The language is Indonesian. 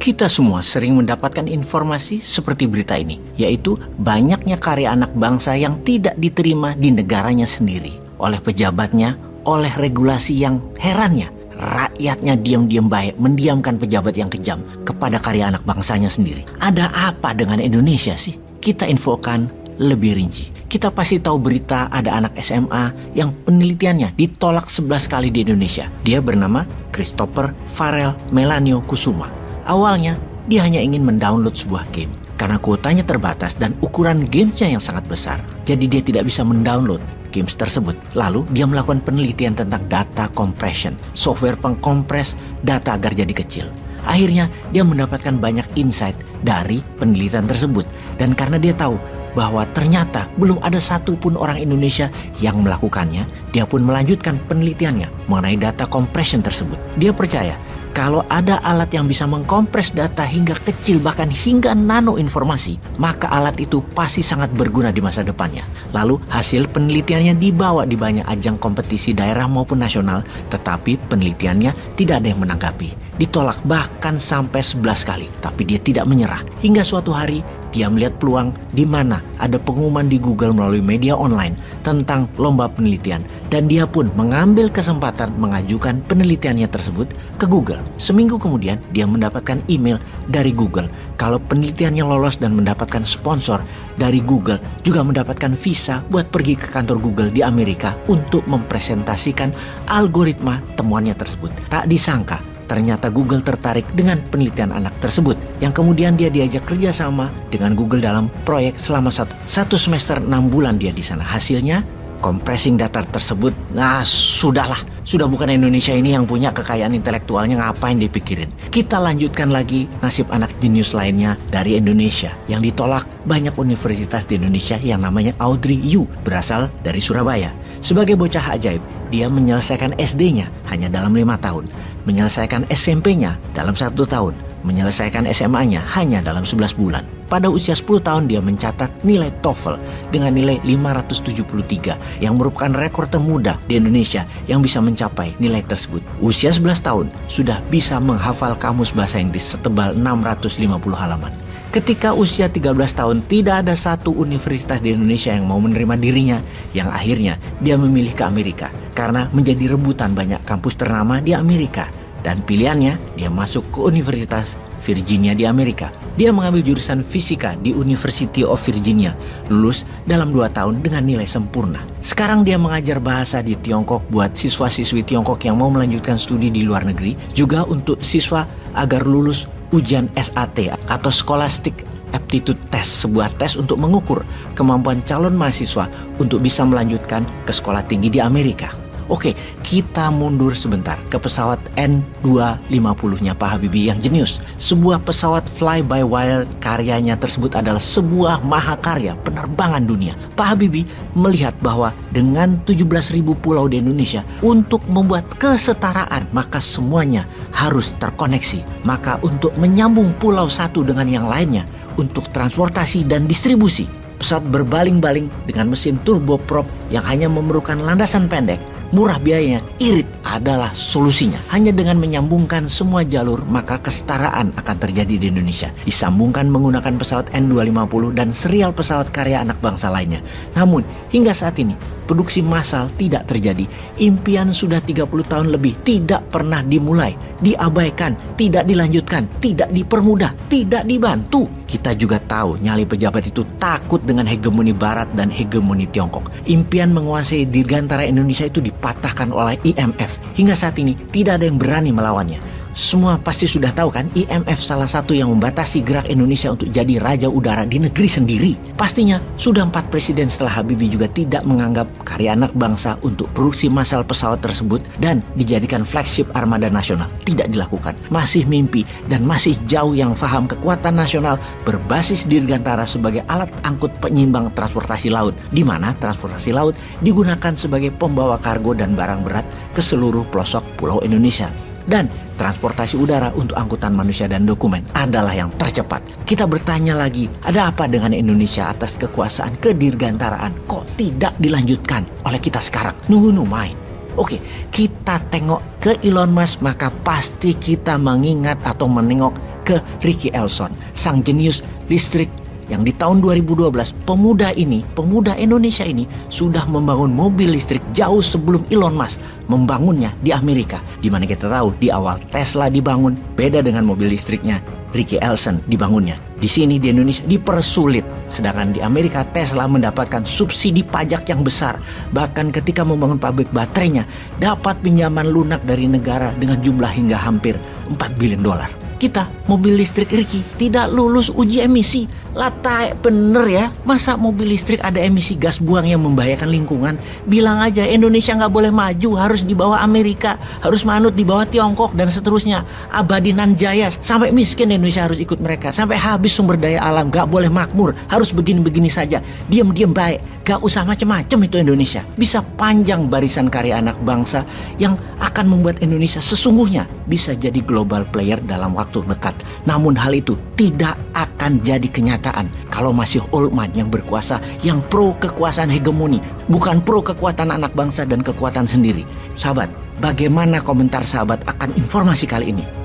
Kita semua sering mendapatkan informasi seperti berita ini, yaitu banyaknya karya anak bangsa yang tidak diterima di negaranya sendiri oleh pejabatnya, oleh regulasi yang herannya rakyatnya diam-diam baik mendiamkan pejabat yang kejam kepada karya anak bangsanya sendiri. Ada apa dengan Indonesia sih? Kita infokan lebih rinci. Kita pasti tahu berita ada anak SMA yang penelitiannya ditolak 11 kali di Indonesia. Dia bernama Christopher Farrell Melanio Kusuma. Awalnya dia hanya ingin mendownload sebuah game. Karena kuotanya terbatas dan ukuran gamesnya yang sangat besar, jadi dia tidak bisa mendownload games tersebut. Lalu dia melakukan penelitian tentang data compression, software pengkompres data agar jadi kecil. Akhirnya dia mendapatkan banyak insight dari penelitian tersebut. Dan karena dia tahu bahwa ternyata belum ada satupun orang Indonesia yang melakukannya, dia pun melanjutkan penelitiannya mengenai data compression tersebut. Dia percaya kalau ada alat yang bisa mengkompres data hingga kecil bahkan hingga nano informasi, maka alat itu pasti sangat berguna di masa depannya. Lalu hasil penelitiannya dibawa di banyak ajang kompetisi daerah maupun nasional, tetapi penelitiannya tidak ada yang menanggapi. Ditolak bahkan sampai 11 kali, tapi dia tidak menyerah. Hingga suatu hari dia melihat peluang di mana ada pengumuman di Google melalui media online tentang lomba penelitian, dan dia pun mengambil kesempatan mengajukan penelitiannya tersebut ke Google. Seminggu kemudian dia mendapatkan email dari Google kalau penelitiannya lolos dan mendapatkan sponsor dari Google, juga mendapatkan visa buat pergi ke kantor Google di Amerika untuk mempresentasikan algoritma temuannya tersebut. Tak disangka ternyata Google tertarik dengan penelitian anak tersebut, yang kemudian dia diajak kerjasama dengan Google dalam proyek selama satu semester 6 bulan dia di sana. Hasilnya compressing data tersebut, sudah bukan Indonesia ini yang punya kekayaan intelektualnya, ngapain dipikirin. Kita lanjutkan lagi nasib anak jenius lainnya dari Indonesia yang ditolak banyak universitas di Indonesia, yang namanya Audrey Yu, berasal dari Surabaya. Sebagai bocah ajaib, dia menyelesaikan SD-nya hanya dalam 5 tahun, menyelesaikan SMP-nya dalam 1 tahun, menyelesaikan SMA-nya hanya dalam 11 bulan. Pada usia 10 tahun dia mencatat nilai TOEFL dengan nilai 573 yang merupakan rekor termuda di Indonesia yang bisa mencapai nilai tersebut. Usia 11 tahun sudah bisa menghafal kamus bahasa Inggris setebal 650 halaman. Ketika usia 13 tahun tidak ada satu universitas di Indonesia yang mau menerima dirinya, yang akhirnya dia memilih ke Amerika karena menjadi rebutan banyak kampus ternama di Amerika. Dan pilihannya, dia masuk ke Universitas Virginia di Amerika. Dia mengambil jurusan fisika di University of Virginia, lulus dalam 2 tahun dengan nilai sempurna. Sekarang dia mengajar bahasa di Tiongkok buat siswa-siswi Tiongkok yang mau melanjutkan studi di luar negeri, juga untuk siswa agar lulus ujian SAT atau Scholastic Aptitude Test, sebuah tes untuk mengukur kemampuan calon mahasiswa untuk bisa melanjutkan ke sekolah tinggi di Amerika. Oke, kita mundur sebentar ke pesawat N250-nya Pak Habibie yang jenius. Sebuah pesawat fly-by-wire, karyanya tersebut adalah sebuah mahakarya penerbangan dunia. Pak Habibie melihat bahwa dengan 17.000 pulau di Indonesia, untuk membuat kesetaraan, maka semuanya harus terkoneksi. Maka untuk menyambung pulau satu dengan yang lainnya, untuk transportasi dan distribusi, pesawat berbaling-baling dengan mesin turboprop yang hanya memerlukan landasan pendek, murah biayanya, irit adalah solusinya. Hanya dengan menyambungkan semua jalur, maka kesetaraan akan terjadi di Indonesia. Disambungkan menggunakan pesawat N250 dan serial pesawat karya anak bangsa lainnya. Namun, hingga saat ini, produksi massal tidak terjadi. Impian sudah 30 tahun lebih tidak pernah dimulai, diabaikan, tidak dilanjutkan, tidak dipermudah, tidak dibantu. Kita juga tahu nyali pejabat itu takut dengan hegemoni Barat dan hegemoni Tiongkok. Impian menguasai dirgantara Indonesia itu dipatahkan oleh IMF. Hingga saat ini tidak ada yang berani melawannya. Semua pasti sudah tahu kan, IMF salah satu yang membatasi gerak Indonesia untuk jadi raja udara di negeri sendiri. Pastinya sudah 4 presiden setelah Habibie juga tidak menganggap karya anak bangsa untuk produksi massal pesawat tersebut dan dijadikan flagship armada nasional. Tidak dilakukan. Masih mimpi dan masih jauh yang faham kekuatan nasional berbasis dirgantara sebagai alat angkut penyimbang transportasi laut, di mana transportasi laut digunakan sebagai pembawa kargo dan barang berat ke seluruh pelosok pulau Indonesia. Dan transportasi udara untuk angkutan manusia dan dokumen adalah yang tercepat. Kita bertanya lagi, ada apa dengan Indonesia atas kekuasaan kedirgantaraan? Kok tidak dilanjutkan oleh kita sekarang? Nunggu main. Oke, kita tengok ke Elon Musk, maka pasti kita mengingat atau menengok ke Ricky Elson, sang jenius listrik yang di tahun 2012 pemuda Indonesia ini sudah membangun mobil listrik jauh sebelum Elon Musk membangunnya di Amerika. Di mana kita tahu di awal Tesla dibangun, beda dengan mobil listriknya Ricky Elson dibangunnya. Di sini di Indonesia dipersulit, sedangkan di Amerika Tesla mendapatkan subsidi pajak yang besar. Bahkan ketika membangun pabrik baterainya dapat pinjaman lunak dari negara dengan jumlah hingga hampir $4 billion. Kita mobil listrik Ricky tidak lulus uji emisi. Latai bener ya, masa mobil listrik ada emisi gas buang yang membahayakan lingkungan? Bilang aja Indonesia nggak boleh maju, harus di bawah Amerika, harus manut di bawah Tiongkok dan seterusnya. Abadi nan jaya, sampai miskin Indonesia harus ikut mereka, sampai habis sumber daya alam, nggak boleh makmur, harus begini-begini saja, diam-diam baik, nggak usah macem-macem itu Indonesia. Bisa panjang barisan karya anak bangsa yang akan membuat Indonesia sesungguhnya bisa jadi global player dalam waktu dekat. Namun hal itu tidak akan jadi kenyataan kalau masih old man yang berkuasa, yang pro kekuasaan hegemoni, bukan pro kekuatan anak bangsa dan kekuatan sendiri. Sahabat, bagaimana komentar sahabat akan informasi kali ini?